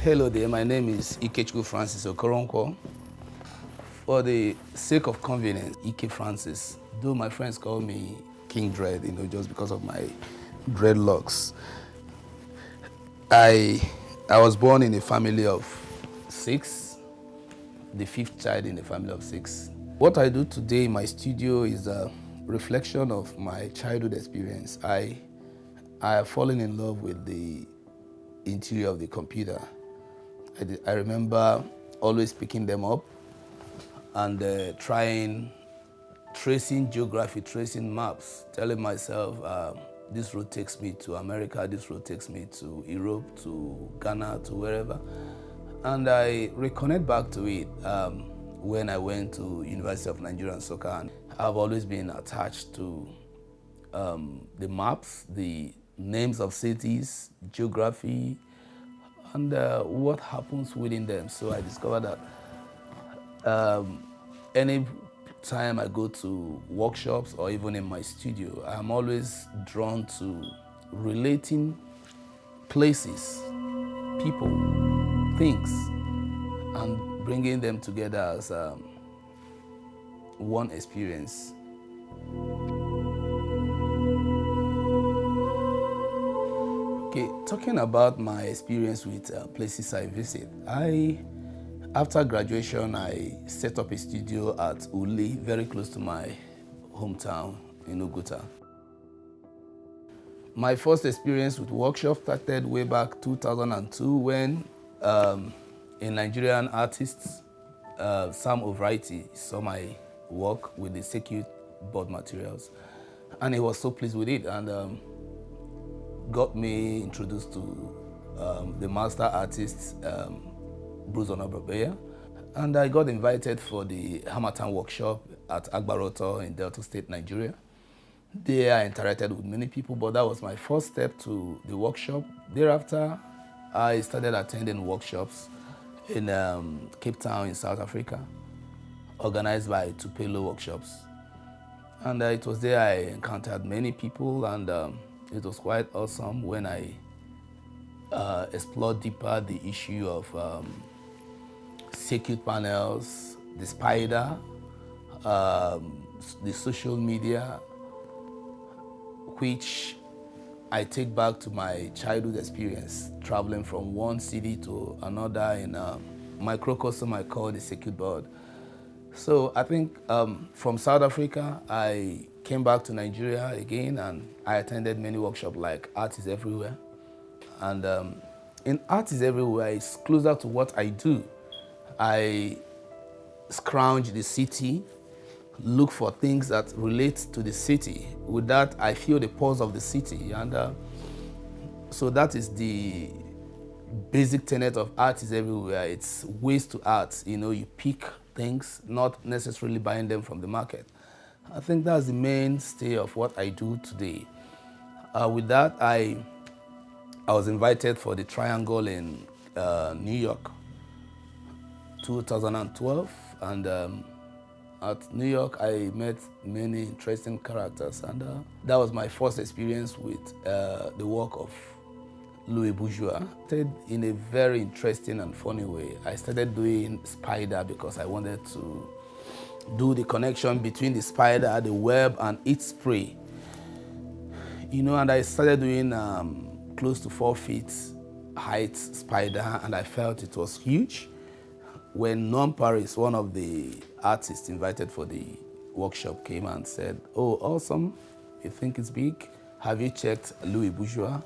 Hello there, my name is Ike Francis Interview. For the sake of convenience, Ike Francis, though my friends call me King Dread, just because of my dreadlocks. I was born in a family of 6, the 5th child in a family of 6. What I do today in my studio is a reflection of my childhood experience. I have fallen in love with the interior of the computer. I remember always picking them up and tracing geography, tracing maps, telling myself, this road takes me to America, this road takes me to Europe, to Ghana, to wherever. And I reconnect back to it when I went to University of Nigeria Soccer. And I've always been attached to the maps, the names of cities, geography, and what happens within them. So I discovered that any time I go to workshops or even in my studio, I'm always drawn to relating places, people, things, and bringing them together as one experience. Okay, talking about my experience with places I visit, after graduation, I set up a studio at Uli, very close to my hometown in Oguta. My first experience with workshop started way back 2002 when a Nigerian artist, Sam O'Vrighty, saw my work with the circuit board materials, and he was so pleased with it and got me introduced to the master artist, Bruce Onabrabeya, and I got invited for the Hamatan workshop at Agbaroto in Delta State, Nigeria. There I interacted with many people, but that was my first step to the workshop. Thereafter, I started attending workshops in Cape Town in South Africa, organized by Tupelo Workshops. And it was there I encountered many people, and it was quite awesome when I explored deeper the issue of circuit panels, the spider, the social media, which I take back to my childhood experience, traveling from one city to another in a microcosm I call the circuit board. So I think from South Africa, I came back to Nigeria again, and I attended many workshops like Art is Everywhere. And in Art is Everywhere, it's closer to what I do. I scrounge the city, look for things that relate to the city. With that, I feel the pulse of the city. And so that is the basic tenet of Art is Everywhere. It's ways to art. You pick things, not necessarily buying them from the market. I think that's the mainstay of what I do today. With that, I was invited for the Triangle in New York, 2012, and at New York I met many interesting characters, and that was my first experience with the work of Louis Bourgeois. In a very interesting and funny way. I started doing spider because I wanted to do the connection between the spider, the web, and its prey. And I started doing close to 4 feet height spider, and I felt it was huge. When Norm Paris, one of the artists invited for the workshop, came and said, "Oh, awesome, you think it's big? Have you checked Louis Bourgeois?"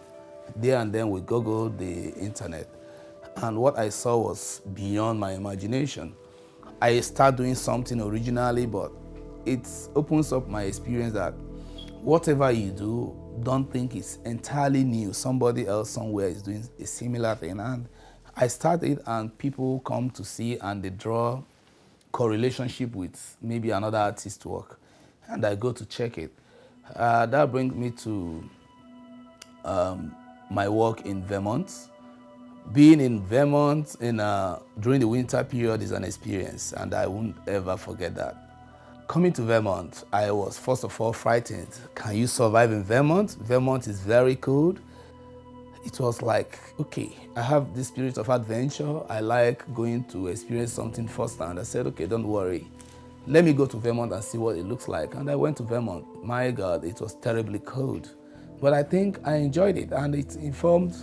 There and then we Googled the internet, and what I saw was beyond my imagination. I started doing something originally, but it opens up my experience that whatever you do, don't think it's entirely new. Somebody else somewhere is doing a similar thing. And I started, and people come to see, and they draw correlationship with maybe another artist's work, and I go to check it. That brings me to my work in Vermont. Being in Vermont during the winter period is an experience, and I won't ever forget that. Coming to Vermont, I was first of all frightened. Can you survive in Vermont? Vermont is very cold. it was like, okay, I have this spirit of adventure. I like going to experience something firsthand. I said, okay, don't worry. Let me go to Vermont and see what it looks like. And I went to Vermont. My God, it was terribly cold. But I think I enjoyed it, and it informed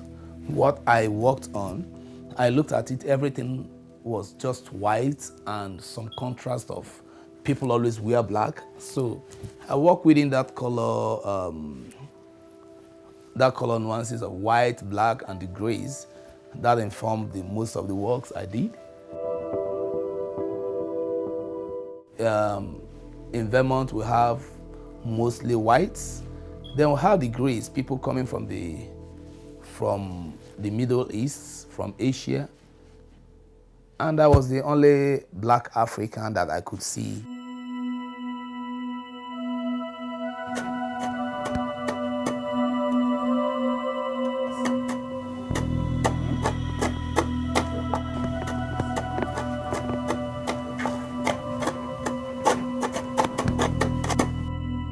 what I worked on. I looked at it, everything was just white and some contrast of people always wear black. So I work within that color nuances of white, black, and the grays. That informed most of the works I did. In Vermont, we have mostly whites. Then we have the grays, people coming from the Middle East, from Asia. And I was the only black African that I could see.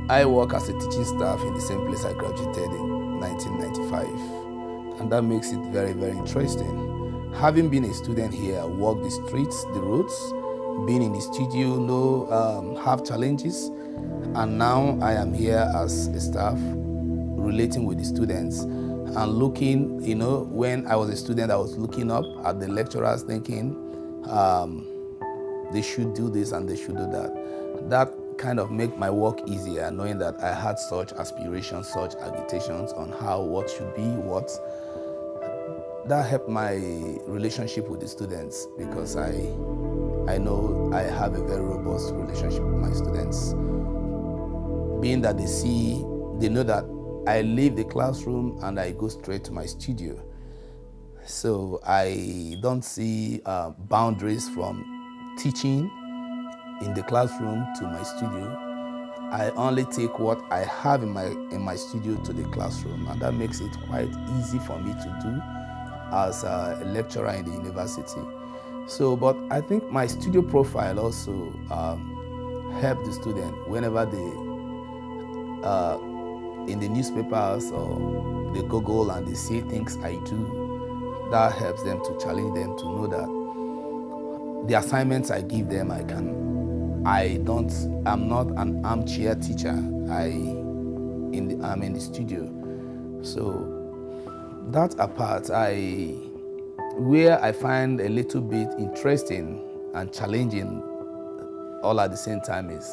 I work as a teaching staff in the same place I graduated in 1995, and that makes it very, very interesting. Having been a student here, I walk the streets, the roads, being in the studio, have challenges, and now I am here as a staff, relating with the students and looking, when I was a student, I was looking up at the lecturers thinking they should do this and they should do that. That kind of make my work easier, knowing that I had such aspirations, such agitations on what should be, that helped my relationship with the students, because I know I have a very robust relationship with my students. Being that they know that I leave the classroom and I go straight to my studio. So I don't see boundaries from teaching in the classroom to my studio. I only take what I have in my studio to the classroom, and that makes it quite easy for me to do as a lecturer in the university. So, but I think my studio profile also helped the student whenever they, in the newspapers or they Google and they see things I do, that helps them to challenge them to know that the assignments I give them, I'm not an armchair teacher. I'm in the studio. So that apart, where I find a little bit interesting and challenging all at the same time is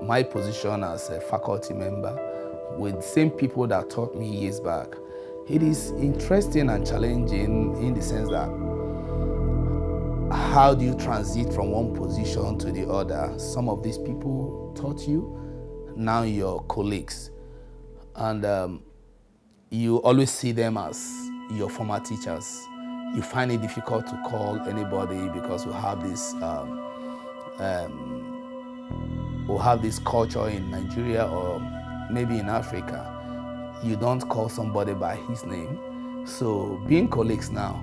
my position as a faculty member with the same people that taught me years back. It is interesting and challenging in the sense that how do you transit from one position to the other? Some of these people taught you, now you're colleagues. And you always see them as your former teachers. You find it difficult to call anybody because we have this culture in Nigeria or maybe in Africa. You don't call somebody by his name. So being colleagues now,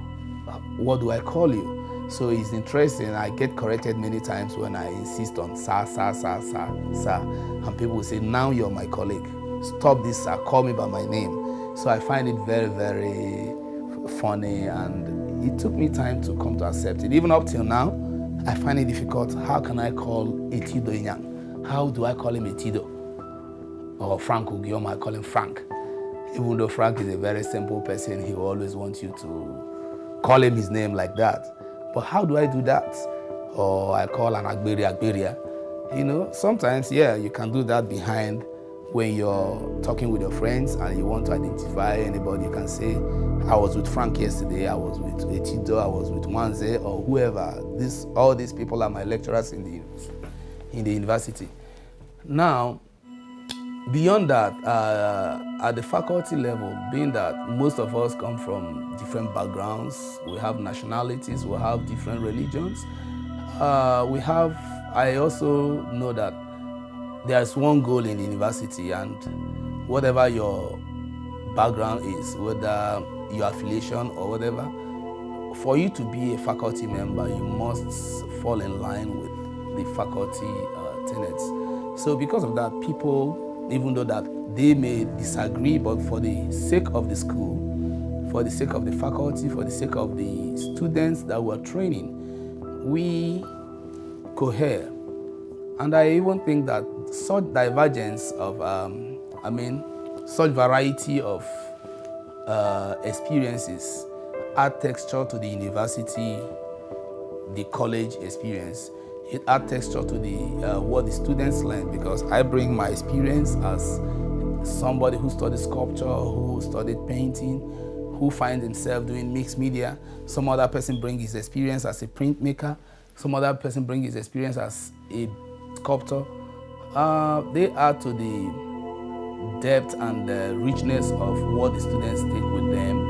what do I call you? So it's interesting. I get corrected many times when I insist on sir. And people will say, now you're my colleague. Stop this, sir. Call me by my name. So I find it very, very funny, and it took me time to come to accept it. Even up till now, I find it difficult. How can I call Etido Inyang? How do I call him Etido? Or Frank Ugioma, I call him Frank. Even though Frank is a very simple person, he will always want you to call him his name like that. But how do I do that? Or I call an Agberia. Sometimes, you can do that behind when you're talking with your friends and you want to identify anybody. You can say, I was with Frank yesterday, I was with Etido, I was with Wanze, or whoever. All these people are my lecturers in the university. Now, beyond that, at the faculty level, being that most of us come from different backgrounds, we have nationalities, we have different religions, I also know that there's one goal in the university, and whatever your background is, whether your affiliation or whatever, for you to be a faculty member, you must fall in line with the faculty tenets. So because of that, people even though that they may disagree, but for the sake of the school, for the sake of the faculty, for the sake of the students that we're training, we cohere. And I even think that such divergence of, such variety of experiences add texture to the university, the college experience. It adds texture to the what the students learn, because I bring my experience as somebody who studied sculpture, who studied painting, who finds himself doing mixed media. Some other person brings his experience as a printmaker. Some other person brings his experience as a sculptor. They add to the depth and the richness of what the students take with them